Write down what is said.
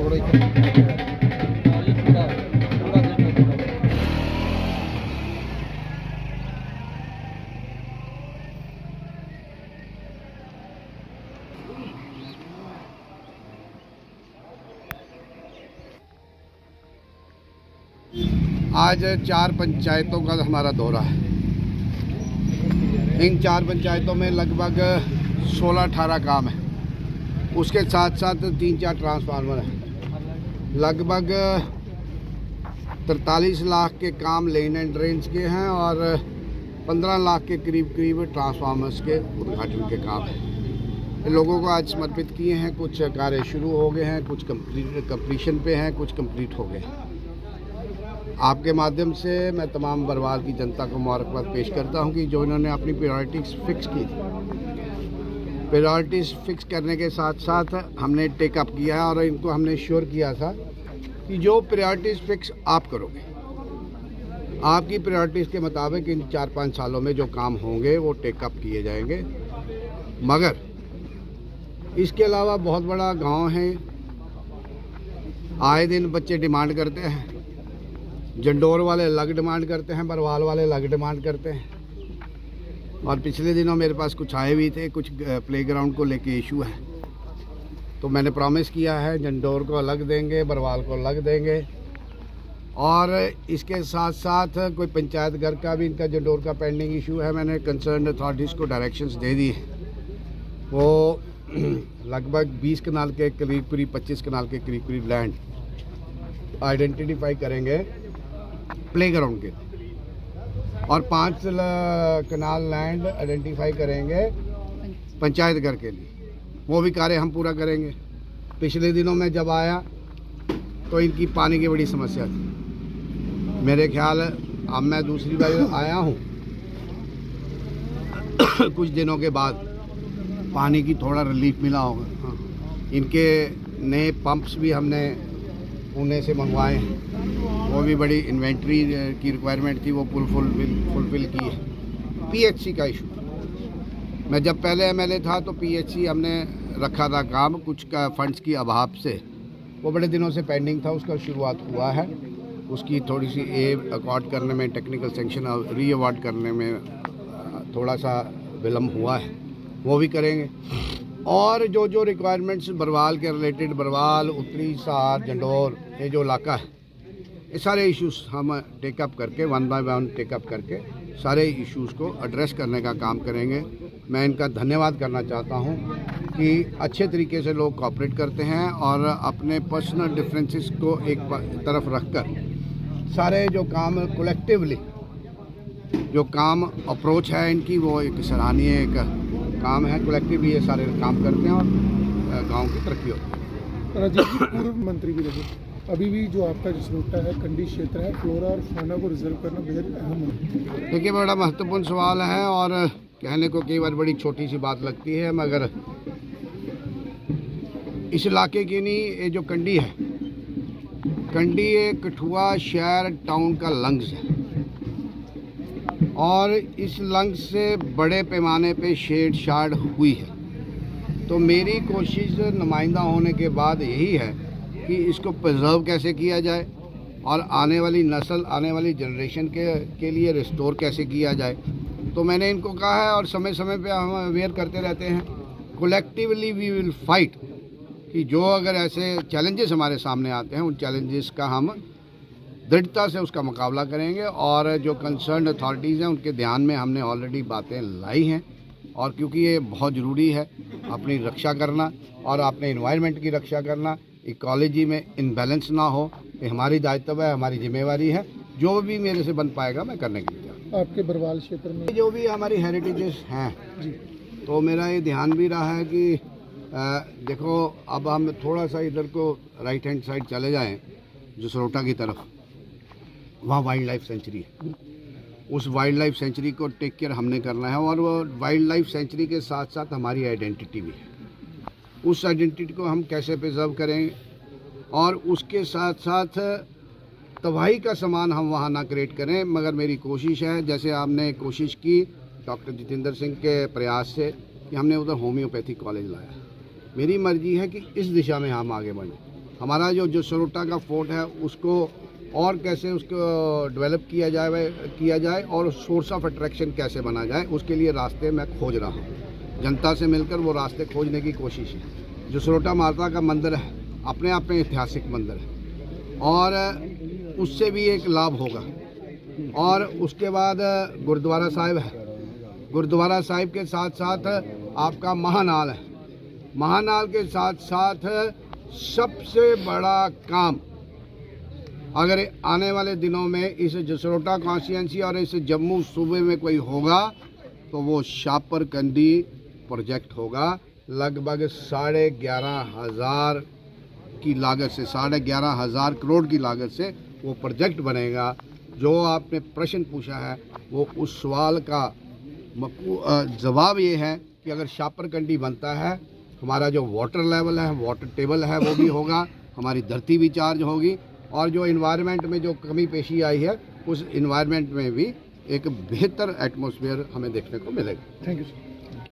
थोड़ा ही आज 4 पंचायतों का हमारा दौरा है। इन 4 पंचायतों में लगभग 16-18 काम है। उसके साथ साथ 3-4 ट्रांसफार्मर हैं। लगभग 43 लाख के काम लेन एंड ड्रेन्स के हैं और 15 लाख के करीब ट्रांसफार्मर्स के उद्घाटन के काम हैं। लोगों को आज समर्पित किए हैं। कुछ कार्य शुरू हो गए हैं, कुछ कंप्लीशन पे हैं, कुछ कंप्लीट हो गए। आपके माध्यम से मैं तमाम बरवाल की जनता को मुबारकबाद पेश करता हूं कि जो इन्होंने अपनी प्रायोरिटीज़ फिक्स की थी। प्रायोरिटीज़ फिक्स करने के साथ साथ हमने टेकअप किया है और इनको हमने श्योर किया था कि जो प्रायोरिटीज़ फिक्स आप करोगे, आपकी प्रायोरिटीज़ के मुताबिक इन 4-5 सालों में जो काम होंगे वो टेकअप किए जाएंगे। मगर इसके अलावा बहुत बड़ा गांव है, आए दिन बच्चे डिमांड करते हैं। जंडौर वाले अलग डिमांड करते हैं, बरवाल वाले अलग डिमांड करते हैं। और पिछले दिनों मेरे पास कुछ आए भी थे, कुछ प्लेग्राउंड को लेके इशू है। तो मैंने प्रॉमिस किया है जंडौर को अलग देंगे, बरवाल को अलग देंगे। और इसके साथ साथ कोई पंचायत घर का भी इनका जंडौर का पेंडिंग इशू है। मैंने कंसर्न अथॉरिटीज़ को डायरेक्शंस दे दी है। वो लगभग 20 कनाल के करीब 25 कनाल के करीब लैंड आइडेंटिफाई करेंगे प्लेग्राउंड के, और 5 कनाल लैंड आइडेंटिफाई करेंगे पंचायत घर के लिए। वो भी कार्य हम पूरा करेंगे। पिछले दिनों में जब आया तो इनकी पानी की बड़ी समस्या थी। मेरे ख्याल अब मैं दूसरी बार आया हूँ कुछ दिनों के बाद पानी की थोड़ा रिलीफ मिला होगा। हाँ, इनके नए पंप्स भी हमने पुणे से मंगवाए हैं। वो भी बड़ी इन्वेंट्री की रिक्वायरमेंट थी, वो फुलफिल की है। पीएचसी का इशू, मैं जब पहले एमएलए था तो पीएचसी हमने रखा था काम, कुछ का फंड्स की अभाव से वो बड़े दिनों से पेंडिंग था। उसका शुरुआत हुआ है। उसकी थोड़ी सी अकॉर्ड करने में, टेक्निकल सेंक्शन री अवार्ड करने में थोड़ा सा विलम्ब हुआ है, वो भी करेंगे। और जो रिक्वायरमेंट्स बरवाल के रिलेटेड, बरवाल, उत्तरी सहार, जंडौर, ये जो इलाका है, ये सारे इश्यूज़ हम टेकअप करके 1 बाय 1 टेकअप करके सारे इश्यूज़ को एड्रेस करने का काम करेंगे। मैं इनका धन्यवाद करना चाहता हूं कि अच्छे तरीके से लोग कोऑपरेट करते हैं और अपने पर्सनल डिफरेंसेस को एक तरफ रखकर सारे जो काम कलेक्टिवली जो काम अप्रोच है इनकी, वो एक सराहनीय एक काम है। कलेक्टिवली ये सारे काम करते हैं और गांव की तरक्की होती है। राजीव जी, पूर्व मंत्री भी रहे, अभी भी जो आपका जसरोटा है कंडी क्षेत्र है, फ्लोरा और फाना को रिजर्व करना बेहद अहम है। देखिए, बड़ा महत्वपूर्ण सवाल है और कहने को कई बार बड़ी छोटी सी बात लगती है, मगर इस इलाके की नहीं, ये जो कंडी है, कंडी एक कठुआ शहर टाउन का लंग्स है और इस लंग्स से बड़े पैमाने पे छेड़छाड़ हुई है। तो मेरी कोशिश नुमाइंदा होने के बाद यही है कि इसको प्रिजर्व कैसे किया जाए और आने वाली नस्ल, आने वाली जनरेशन के लिए रिस्टोर कैसे किया जाए। तो मैंने इनको कहा है और समय समय पे हम अवेयर करते रहते हैं। कलेक्टिवली वी विल फाइट कि जो अगर ऐसे चैलेंजेस हमारे सामने आते हैं, उन चैलेंजेस का हम दृढ़ता से उसका मुकाबला करेंगे। और जो कंसर्न अथॉरिटीज़ हैं उनके ध्यान में हमने ऑलरेडी बातें लाई हैं। और क्योंकि ये बहुत ज़रूरी है अपनी रक्षा करना और अपने इन्वायरमेंट की रक्षा करना, इकोलॉजी में इनबैलेंस ना हो, ये हमारी दायित्व है, हमारी जिम्मेवारी है। जो भी मेरे से बन पाएगा मैं करने के लिए तैयार हूं। आपके बरवाल क्षेत्र में जो भी हमारी हेरिटेजेस हैं जी, तो मेरा ये ध्यान भी रहा है कि देखो, अब हम थोड़ा सा इधर को राइट हैंड साइड चले जाएं जसरोटा की तरफ, वहाँ वाइल्ड लाइफ सेंचुरी है। उस वाइल्ड लाइफ सेंचुरी को टेक केयर हमने करना है और वो वाइल्ड लाइफ सेंचुरी के साथ साथ हमारी आइडेंटिटी भी है। उस आइडेंटिटी को हम कैसे प्रिजर्व करें और उसके साथ साथ तबाही का सामान हम वहाँ ना क्रिएट करें। मगर मेरी कोशिश है, जैसे आपने कोशिश की डॉक्टर जितेंद्र सिंह के प्रयास से कि हमने उधर होम्योपैथिक कॉलेज लाया, मेरी मर्जी है कि इस दिशा में हम आगे बढ़ें। हमारा जो जसरोटा का फोर्ट है उसको और कैसे उसको डेवलप किया जाए और सोर्स ऑफ अट्रैक्शन कैसे बना जाए, उसके लिए रास्ते मैं खोज रहा हूँ। जनता से मिलकर वो रास्ते खोजने की कोशिश है। जसरोटा माता का मंदिर है, अपने आप में ऐतिहासिक मंदिर है और उससे भी एक लाभ होगा। और उसके बाद गुरुद्वारा साहिब है, गुरुद्वारा साहिब के साथ साथ आपका महानाल है। महानाल के साथ साथ सबसे बड़ा काम अगर आने वाले दिनों में इस जसरोटा कॉन्स्टिट्यूंसी और इस जम्मू सूबे में कोई होगा तो वो शापर कंडी प्रोजेक्ट होगा। लगभग 11,500 की लागत से, 11,500 करोड़ की लागत से वो प्रोजेक्ट बनेगा। जो आपने प्रश्न पूछा है वो उस सवाल का जवाब ये है कि अगर शापर कंडी बनता है, हमारा जो वाटर लेवल है, वाटर टेबल है, वो भी होगा, हमारी धरती भी चार्ज होगी और जो इन्वायरमेंट में जो कमी पेशी आई है उस इन्वायरमेंट में भी एक बेहतर एटमॉस्फेयर हमें देखने को मिलेगा। Thank you sir.